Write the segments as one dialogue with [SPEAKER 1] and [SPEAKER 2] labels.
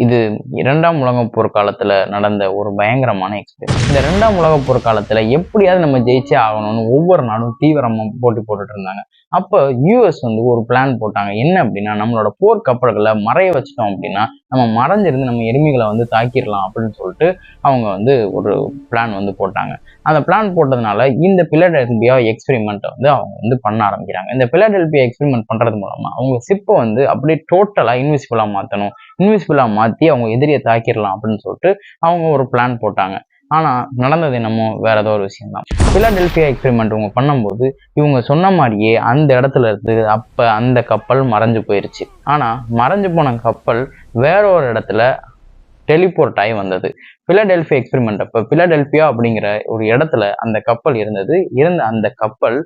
[SPEAKER 1] இது 2ஆம் உலகப் போர் காலத்துல நடந்த ஒரு பயங்கரமான எக்ஸ்பீரியன்ஸ். இந்த 2ஆம் உலகப் போர் காலத்துல எப்படியாவது நம்ம ஜெயிச்சே ஆகணும்னு ஒவ்வொரு நாடும் தீவிரமா போட்டி போட்டுட்டு இருந்தாங்க. அப்ப யுஎஸ் ஒரு பிளான் போட்டாங்க. என்ன அப்படின்னா, நம்மளோட போர் கப்பல்களை மறைய வச்சிட்டோம் அப்படின்னா நம்ம மறைஞ்சிருந்து நம்ம எதிரிகளை தாக்கிடலாம் அப்படின்னு சொல்லிட்டு அவங்க ஒரு பிளான் போட்டாங்க. அந்த பிளான் போட்டதுனால இந்த பிலடெல்பியா எக்ஸ்பெரிமெண்ட் அவங்க பண்ண ஆரம்பிக்கிறாங்க. இந்த பிலடெல்பியா எக்ஸ்பெரிமெண்ட் பண்றது மூலமா அவங்க ஷிப்பை அப்படியே டோட்டலா இன்விசிபிளா மாத்தணும். இன்விசிபிளா மாத்தி அவங்க எதிரியை தாக்கிடலாம் அப்படின்னு சொல்லிட்டு அவங்க ஒரு பிளான் போட்டாங்க. ஆனா நடந்தது என்னமோ வேற ஏதோ ஒரு விஷயம் தான். பிலடெல்பியா எக்ஸ்பெரிமெண்ட் இவங்க பண்ணும்போது இவங்க சொன்ன மாதிரியே அந்த இடத்துல இருந்து அப்ப அந்த கப்பல் மறைஞ்சு போயிருச்சு. ஆனா மறைஞ்சு போன கப்பல் வேற ஒரு இடத்துல டெலிபோர்ட் ஆகி வந்தது. பிலடெல்பியா எக்ஸ்பெரிமெண்ட் அப்ப பிலடெல்பியா அப்படிங்கிற ஒரு இடத்துல அந்த கப்பல் இருந்தது. அந்த கப்பல்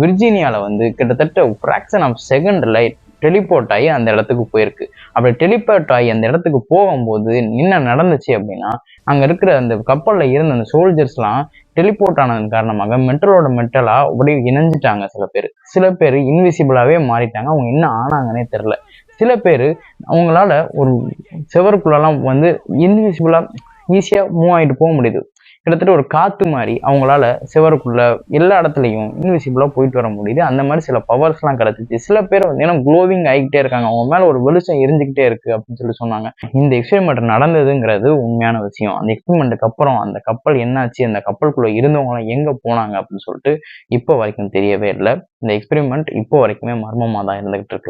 [SPEAKER 1] விர்ஜீனியால கிட்டத்தட்ட ஃபிராக்ஷன் ஆஃப் செகண்ட்ல டெலிபோர்ட் ஆகி அந்த இடத்துக்கு போயிருக்கு. அப்படி டெலிபோர்ட் ஆகி அந்த இடத்துக்கு போகும்போது என்ன நடந்துச்சு அப்படின்னா, அங்க இருக்கிற அந்த கப்பல்ல இருந்த அந்த சோல்ஜர்ஸ்லாம் டெலிபோர்ட் ஆனதன் காரணமாக மெட்டலோட மெட்டலா அப்படியே இணைஞ்சிட்டாங்க. சில பேர் இன்விசிபிளாவே மாறிட்டாங்க. அவங்க என்ன ஆனாங்கன்னே தெரியல. சில பேர் அவங்களால ஒரு செவருக்குள்ளலாம் இன்விசிபிளா ஈஸியா மூவ் ஆகிட்டு போக முடியுது. கிட்டத்தட்ட ஒரு காத்து மாதிரி அவங்களால செவருக்குள்ள எல்லா இடத்துலையும் இன்விசிபிளா போயிட்டு வர முடியுது. அந்த மாதிரி சில பவர்ஸ் எல்லாம் கிடைச்சிச்சு. சில பேர் க்ளோவிங் ஆகிக்கிட்டே இருக்காங்க. அவங்க மேல ஒரு வெளிச்சம் எரிஞ்சுக்கிட்டே இருக்கு அப்படின்னு சொல்லி சொன்னாங்க. இந்த எக்ஸ்பெரிமெண்ட் நடந்ததுங்கிறது உண்மையான விஷயம். அந்த எக்ஸ்பெரிமெண்ட்டுக்கு அப்புறம் அந்த கப்பல் என்னாச்சு, அந்த கப்பலுக்குள்ள இருந்தவங்க எல்லாம் எங்க போனாங்க அப்படின்னு சொல்லிட்டு இப்போ வரைக்கும் தெரியவே இல்லை. இந்த எக்ஸ்பெரிமெண்ட் இப்போ வரைக்குமே மர்மமா தான் இருந்துகிட்டு இருக்கு.